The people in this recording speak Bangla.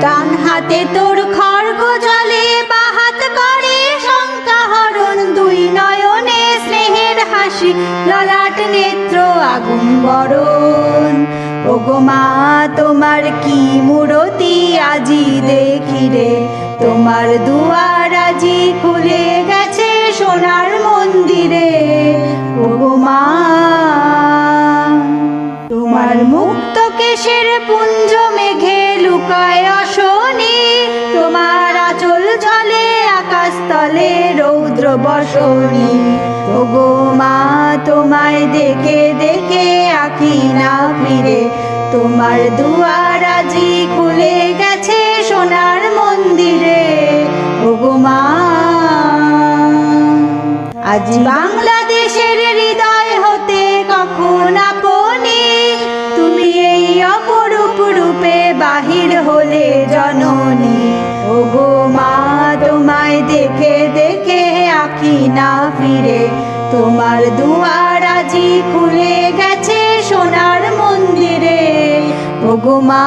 ডান হাতে তোর খড়গ জলে, বাঁ হাত করে শঙ্কা হরণ, দুই নয়নে স্নেহের হাসি, ললাট নেত্র আগুন বরণ। ওগো মা তোমার কি মূরতি আজি দেখি রে, তোমার দুয়ার আজি খুলে গেছে সোনার মন্দিরে। ওগো মা তোমার মুক্ত কেশের পুঞ্জ মেঘে লুকায় অশনি, তোমার আঁচল ঝলে আকাশ তলে রৌদ্র বসনি। ওগো মা তোমায় দেখে দেখে আঁখি না ফিরে, তোমার দুয়ার আজি খুলে গেছে সোনার মন্দিরে। ওগো মা আজ বাংলাদেশের হৃদয় হতে কখন আপনি, তুমি এই অপরূপ রূপে বাহির হলে জননী। ওগো মা তোমায় দেখে দেখে আঁখি না ফিরে, তোমার দুয়ার আজি খুলে গেছে সোনার মন্দিরে। ওগো মা।